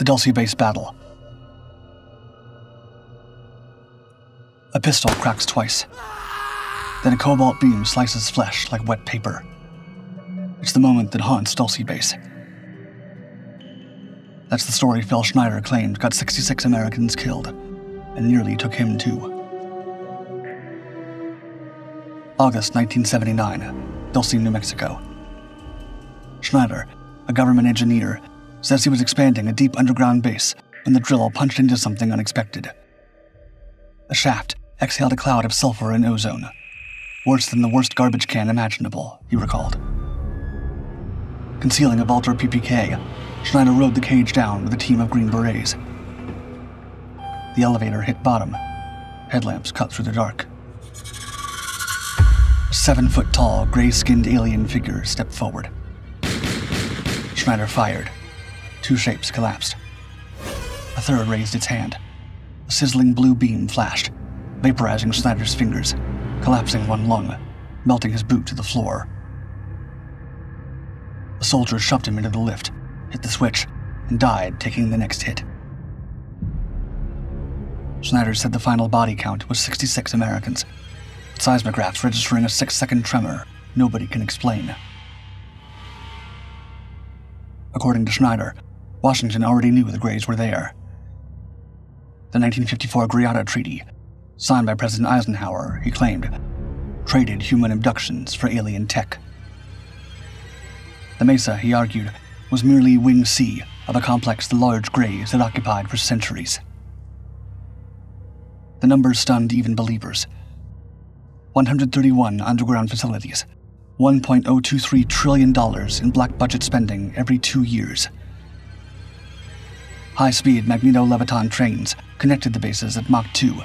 The Dulce Base Battle. A pistol cracks twice. Then a cobalt beam slices flesh like wet paper. It's the moment that haunts Dulce Base. That's the story Phil Schneider claimed got 66 Americans killed, and nearly took him too. August 1979, Dulce, New Mexico. Schneider, a government engineer, says he was expanding a deep underground base when the drill punched into something unexpected. The shaft exhaled a cloud of sulfur and ozone, worse than the worst garbage can imaginable, he recalled. Concealing a Vulture PPK, Schneider rode the cage down with a team of Green Berets. The elevator hit bottom. Headlamps cut through the dark. A 7-foot-tall, gray-skinned alien figure stepped forward. Schneider fired. 2 shapes collapsed. A third raised its hand. A sizzling blue beam flashed, vaporizing Schneider's fingers, collapsing one lung, melting his boot to the floor. The soldier shoved him into the lift, hit the switch, and died, taking the next hit. Schneider said the final body count was 66 Americans, with seismographs registering a 6-second tremor nobody can explain. According to Schneider, Washington already knew the Greys were there. The 1954 Greada Treaty, signed by President Eisenhower, he claimed, traded human abductions for alien tech. The Mesa, he argued, was merely Wing C of a complex the large Greys had occupied for centuries. The numbers stunned even believers. 131 underground facilities, $1.023 trillion in black budget spending every 2 years. High-speed magneto-leviton trains connected the bases at Mach 2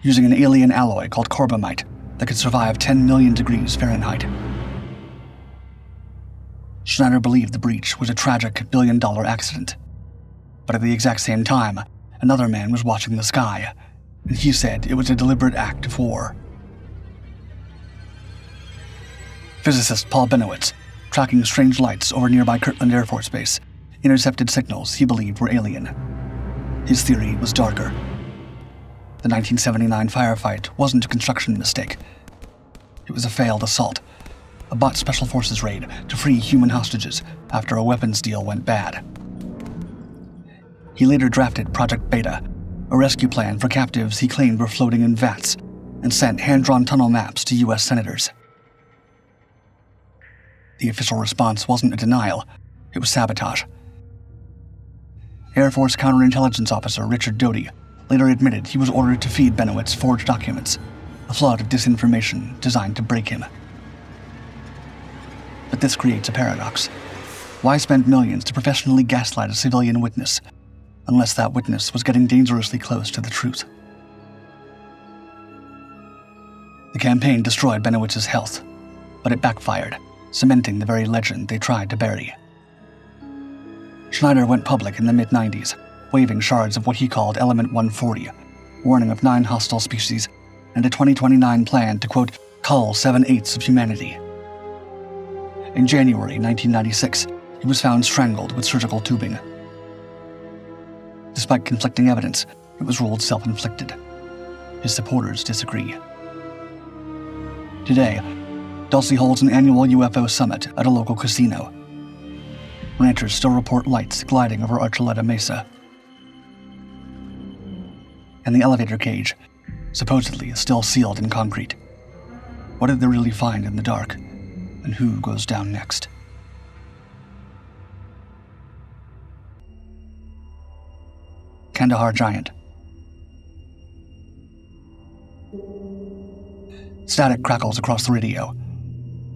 using an alien alloy called corbomite that could survive 10 million degrees Fahrenheit. Schneider believed the breach was a tragic billion-dollar accident. But at the exact same time, another man was watching the sky, and he said it was a deliberate act of war. Physicist Paul Bennewitz, tracking strange lights over nearby Kirtland Air Force Base, intercepted signals he believed were alien. His theory was darker. The 1979 firefight wasn't a construction mistake. It was a failed assault, a bot special forces raid to free human hostages after a weapons deal went bad. He later drafted Project Beta, a rescue plan for captives he claimed were floating in vats, and sent hand-drawn tunnel maps to U.S. senators. The official response wasn't a denial, it was sabotage. Air Force counterintelligence officer Richard Doty later admitted he was ordered to feed Bennewitz forged documents, a flood of disinformation designed to break him. But this creates a paradox. Why spend millions to professionally gaslight a civilian witness, unless that witness was getting dangerously close to the truth? The campaign destroyed Bennewitz's health, but it backfired, cementing the very legend they tried to bury. Schneider went public in the mid-90s, waving shards of what he called Element 140, warning of 9 hostile species, and a 2029 plan to, quote, cull 7/8 of humanity. In January 1996, he was found strangled with surgical tubing. Despite conflicting evidence, it was ruled self-inflicted. His supporters disagree. Today, Dulce holds an annual UFO summit at a local casino. Ranchers still report lights gliding over Archuleta Mesa. And the elevator cage, supposedly still sealed in concrete. What did they really find in the dark? And who goes down next? Kandahar Giant. Static crackles across the radio.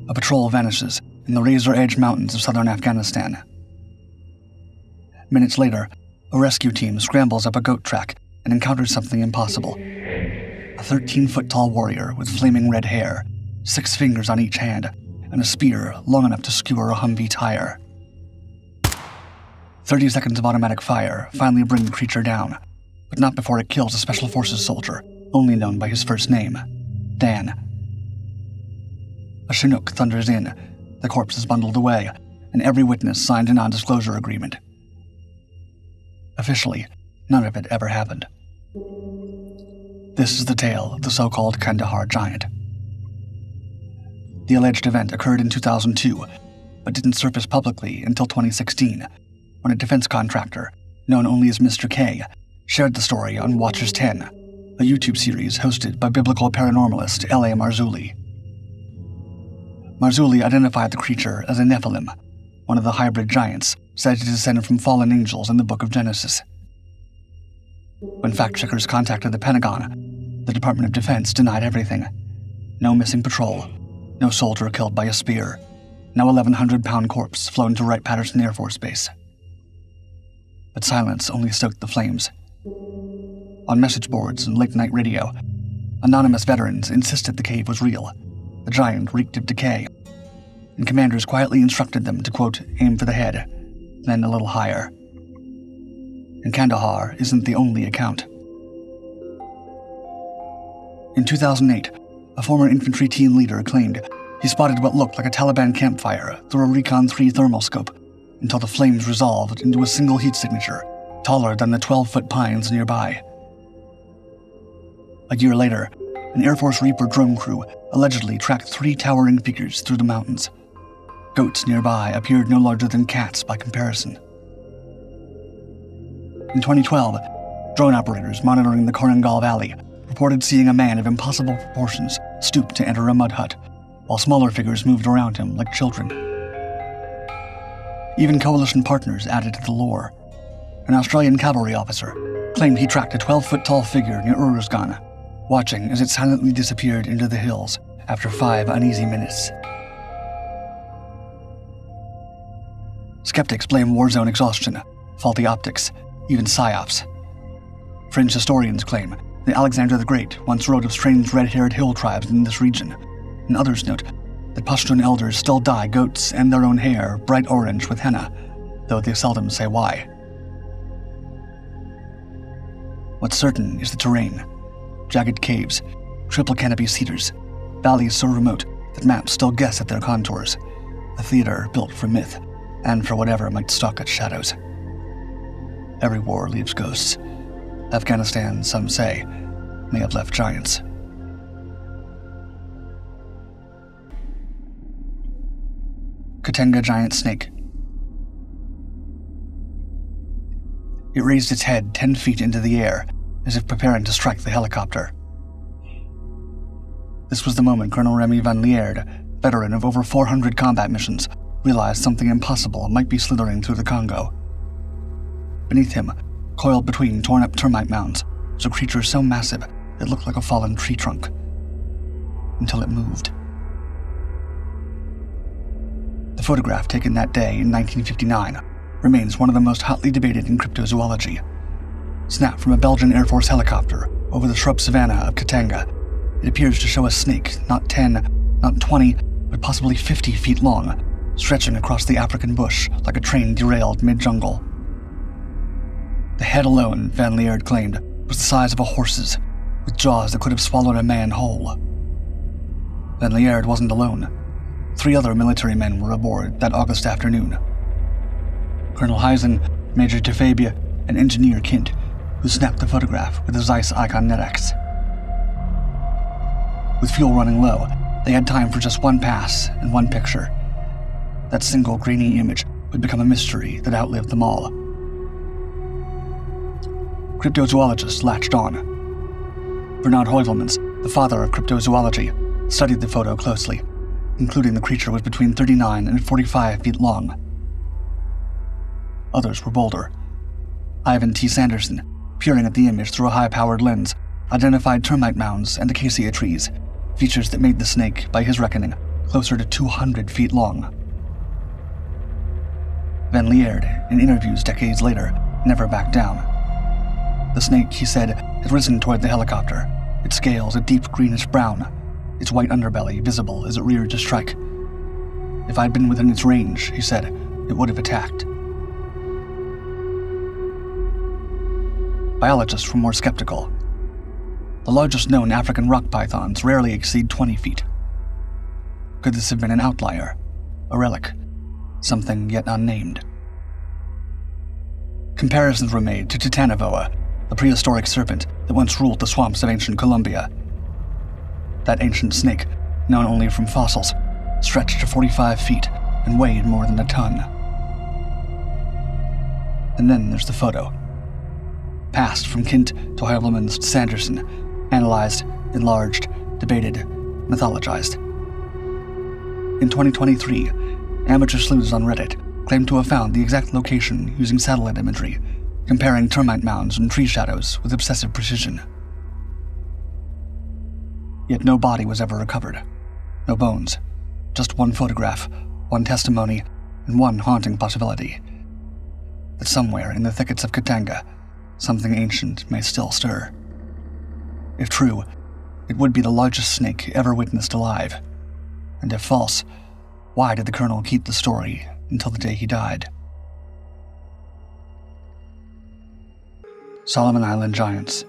A patrol vanishes in the razor-edge mountains of southern Afghanistan. Minutes later, a rescue team scrambles up a goat track and encounters something impossible. A 13-foot-tall warrior with flaming red hair, 6 fingers on each hand, and a spear long enough to skewer a Humvee tire. 30 seconds of automatic fire finally bring the creature down, but not before it kills a Special Forces soldier, only known by his first name, Dan. A Chinook thunders in, the corpse is bundled away, and every witness signed a non-disclosure agreement. Officially, none of it ever happened. This is the tale of the so-called Kandahar giant. The alleged event occurred in 2002, but didn't surface publicly until 2016, when a defense contractor, known only as Mr. K, shared the story on Watchers 10, a YouTube series hosted by biblical paranormalist L.A. Marzulli. Marzulli identified the creature as a Nephilim, one of the hybrid giants said to descend from fallen angels in the Book of Genesis. When fact-checkers contacted the Pentagon, the Department of Defense denied everything. No missing patrol, no soldier killed by a spear, no 1,100-pound corpse flown to Wright-Patterson Air Force Base. But silence only stoked the flames. On message boards and late-night radio, anonymous veterans insisted the cave was real. The giant reeked of decay, and commanders quietly instructed them to, quote, aim for the head, then a little higher. And Kandahar isn't the only account. In 2008, a former infantry team leader claimed he spotted what looked like a Taliban campfire through a Recon 3 thermal scope until the flames resolved into a single heat signature taller than the 12-foot pines nearby. A year later, an Air Force Reaper drone crew allegedly tracked 3 towering figures through the mountains. Goats nearby appeared no larger than cats by comparison. In 2012, drone operators monitoring the Korangal Valley reported seeing a man of impossible proportions stoop to enter a mud hut, while smaller figures moved around him like children. Even coalition partners added to the lore. An Australian cavalry officer claimed he tracked a 12-foot-tall figure near Uruzgan, watching as it silently disappeared into the hills after 5 uneasy minutes. Skeptics blame war zone exhaustion, faulty optics, even psyops. Fringe historians claim that Alexander the Great once wrote of strange red-haired hill tribes in this region, and others note that Pashtun elders still dye goats and their own hair bright orange with henna, though they seldom say why. What's certain is the terrain. Jagged caves, triple canopy cedars, valleys so remote that maps still guess at their contours. A theater built for myth, and for whatever might stalk its shadows. Every war leaves ghosts. Afghanistan, some say, may have left giants. Katenga giant snake. It raised its head 10 feet into the air, as if preparing to strike the helicopter. This was the moment Colonel Remy van Lierde, veteran of over 400 combat missions, realized something impossible might be slithering through the Congo. Beneath him, coiled between torn-up termite mounds, was a creature so massive it looked like a fallen tree trunk. Until it moved. The photograph taken that day in 1959 remains one of the most hotly debated in cryptozoology. Snapped from a Belgian Air Force helicopter over the shrub savanna of Katanga, it appears to show a snake not 10, not 20, but possibly 50 feet long, stretching across the African bush like a train derailed mid-jungle. The head alone, Van Lierde claimed, was the size of a horse's, with jaws that could have swallowed a man whole. Van Lierde wasn't alone. 3 other military men were aboard that August afternoon. Colonel Heisen, Major Tefabia, and Engineer Kint, who snapped the photograph with a Zeiss Icon NetX. With fuel running low, they had time for just one pass and one picture. That single grainy image would become a mystery that outlived them all. Cryptozoologists latched on. Bernard Heuvelmans, the father of cryptozoology, studied the photo closely, concluding the creature was between 39 and 45 feet long. Others were bolder. Ivan T. Sanderson, peering at the image through a high-powered lens, identified termite mounds and acacia trees, features that made the snake, by his reckoning, closer to 200 feet long. Van Lierde, in interviews decades later, never backed down. The snake, he said, had risen toward the helicopter, its scales a deep greenish-brown, its white underbelly visible as it reared to strike. If I'd been within its range, he said, it would have attacked. Biologists were more skeptical. The largest known African rock pythons rarely exceed 20 feet. Could this have been an outlier, a relic, something yet unnamed? Comparisons were made to Titanoboa, the prehistoric serpent that once ruled the swamps of ancient Colombia. That ancient snake, known only from fossils, stretched to 45 feet and weighed more than a ton. And then there's the photo. Passed from Kint to Heuvelmans to Sanderson, analyzed, enlarged, debated, mythologized. In 2023, amateur sleuths on Reddit claimed to have found the exact location using satellite imagery, comparing termite mounds and tree shadows with obsessive precision. Yet no body was ever recovered. No bones. Just one photograph, one testimony, and one haunting possibility. That somewhere in the thickets of Katanga, something ancient may still stir. If true, it would be the largest snake ever witnessed alive. And if false, why did the Colonel keep the story until the day he died? Solomon Island Giants.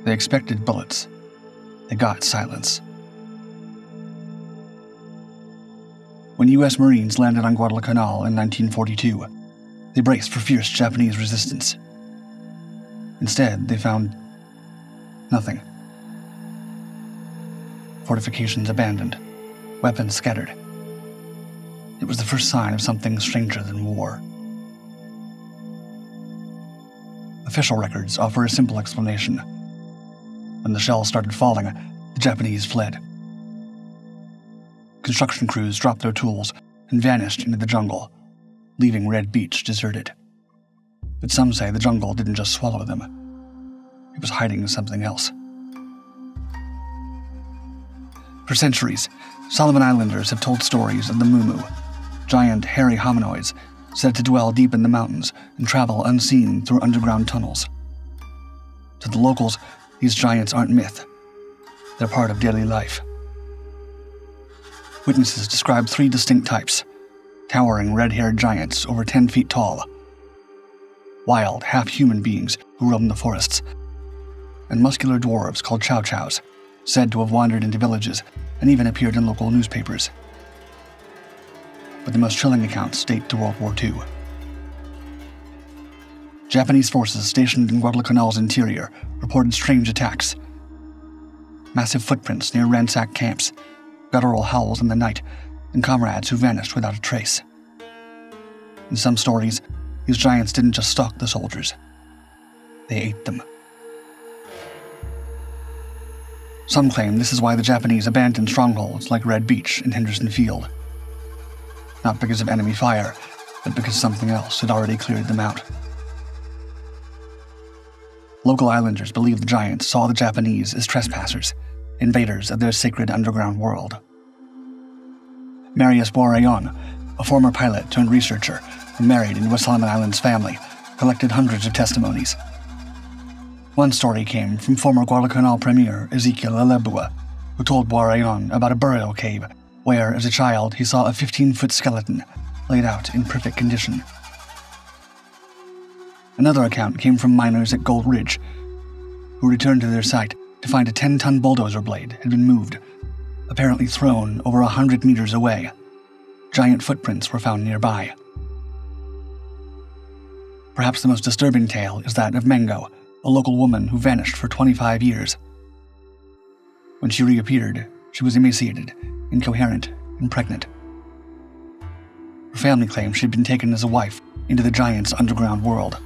They expected bullets. They got silence. When U.S. Marines landed on Guadalcanal in 1942, they braced for fierce Japanese resistance. Instead, they found nothing. Fortifications abandoned, weapons scattered. It was the first sign of something stranger than war. Official records offer a simple explanation. When the shells started falling, the Japanese fled. Construction crews dropped their tools and vanished into the jungle, leaving Red Beach deserted. But some say the jungle didn't just swallow them. It was hiding something else. For centuries, Solomon Islanders have told stories of the Mumu, giant hairy hominoids said to dwell deep in the mountains and travel unseen through underground tunnels. To the locals, these giants aren't myth. They're part of daily life. Witnesses describe 3 distinct types: towering red-haired giants over 10 feet tall, wild, half-human beings who roam the forests, and muscular dwarves called chow-chows, said to have wandered into villages and even appeared in local newspapers. But the most chilling accounts date to World War II. Japanese forces stationed in Guadalcanal's interior reported strange attacks. Massive footprints near ransacked camps, guttural howls in the night, and comrades who vanished without a trace. In some stories, these giants didn't just stalk the soldiers. They ate them. Some claim this is why the Japanese abandoned strongholds like Red Beach and Henderson Field. Not because of enemy fire, but because something else had already cleared them out. Local islanders believe the giants saw the Japanese as trespassers, invaders of their sacred underground world. Marius Boirayon, a former pilot turned researcher and married into a Solomon Islands family, collected hundreds of testimonies. One story came from former Guadalcanal Premier Ezekiel Alebua, who told Boirayon about a burial cave where, as a child, he saw a 15-foot skeleton laid out in perfect condition. Another account came from miners at Gold Ridge, who returned to their site to find a 10-ton bulldozer blade had been moved, apparently thrown over 100 meters away. Giant footprints were found nearby. Perhaps the most disturbing tale is that of Mango, a local woman who vanished for 25 years. When she reappeared, she was emaciated, incoherent, and pregnant. Her family claimed she had been taken as a wife into the giant's underground world.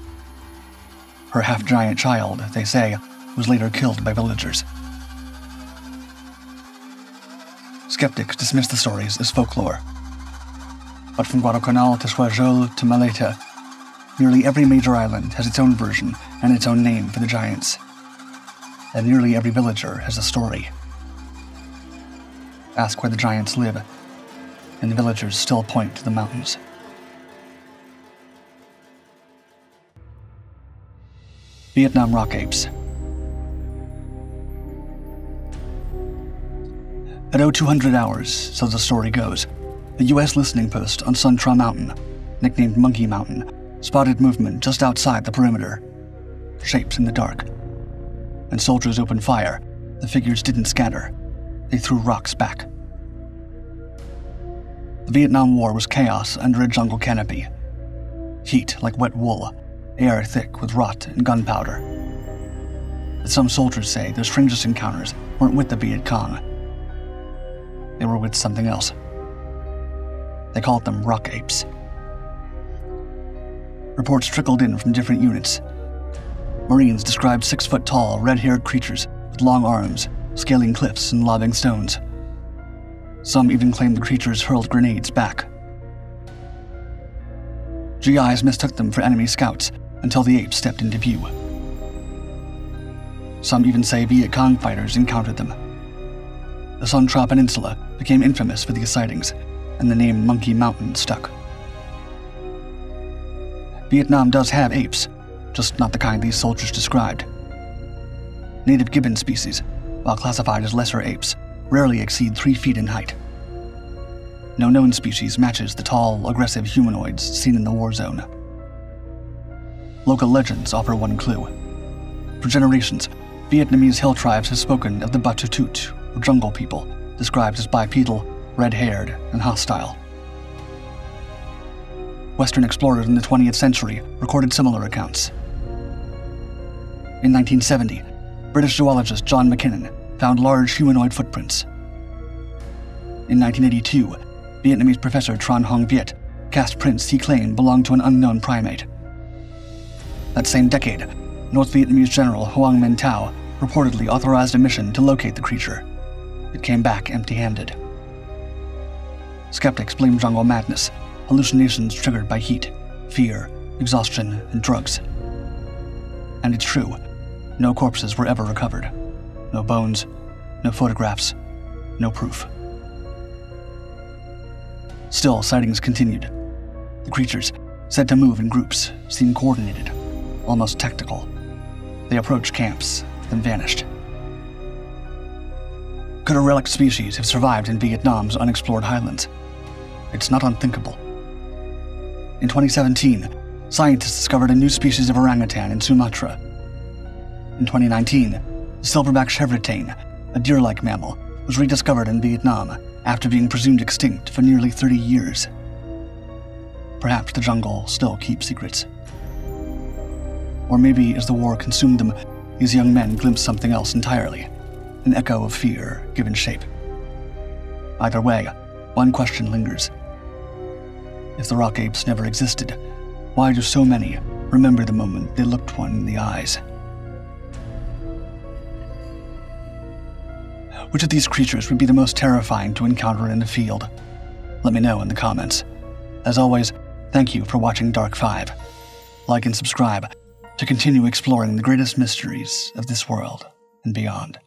Her half-giant child, they say, was later killed by villagers. Skeptics dismiss the stories as folklore. But from Guadalcanal to Choiseul to Malaita, nearly every major island has its own version and its own name for the giants. And nearly every villager has a story. Ask where the giants live, and the villagers still point to the mountains. Vietnam rock apes. At 0200 hours, so the story goes, the U.S. listening post on Sun Tra Mountain, nicknamed Monkey Mountain, spotted movement just outside the perimeter. Shapes in the dark. And soldiers opened fire. The figures didn't scatter. They threw rocks back. The Vietnam War was chaos under a jungle canopy. Heat like wet wool, air thick with rot and gunpowder. But some soldiers say their strangest encounters weren't with the Viet Cong. They were with something else. They called them rock apes. Reports trickled in from different units. Marines described 6-foot-tall, red-haired creatures with long arms, scaling cliffs and lobbing stones. Some even claimed the creatures hurled grenades back. GIs mistook them for enemy scouts until the apes stepped into view. Some even say Viet Cong fighters encountered them. The Son Tra Peninsula became infamous for these sightings, and the name Monkey Mountain stuck. Vietnam does have apes, just not the kind these soldiers described. Native gibbon species, while classified as lesser apes, rarely exceed 3 feet in height. No known species matches the tall, aggressive humanoids seen in the war zone. Local legends offer one clue. For generations, Vietnamese hill tribes have spoken of the Batutut, or jungle people, described as bipedal, red-haired, and hostile. Western explorers in the 20th century recorded similar accounts. In 1970, British zoologist John McKinnon found large humanoid footprints. In 1982, Vietnamese professor Tran Hong Viet cast prints he claimed belonged to an unknown primate. That same decade, North Vietnamese General Hoang Minh Thao reportedly authorized a mission to locate the creature. It came back empty-handed. Skeptics blame jungle madness, hallucinations triggered by heat, fear, exhaustion, and drugs. And it's true, no corpses were ever recovered. No bones, no photographs, no proof. Still, sightings continued. The creatures, said to move in groups, seemed coordinated, almost tactical. They approached camps, then vanished. Could a relic species have survived in Vietnam's unexplored highlands? It's not unthinkable. In 2017, scientists discovered a new species of orangutan in Sumatra. In 2019, the silverback chevrotain, a deer-like mammal, was rediscovered in Vietnam after being presumed extinct for nearly 30 years. Perhaps the jungle still keeps secrets. Or maybe as the war consumed them, these young men glimpsed something else entirely, an echo of fear given shape. Either way, one question lingers. If the rock apes never existed, why do so many remember the moment they looked one in the eyes? Which of these creatures would be the most terrifying to encounter in the field? Let me know in the comments. As always, thank you for watching Dark 5. Like and subscribe to continue exploring the greatest mysteries of this world and beyond.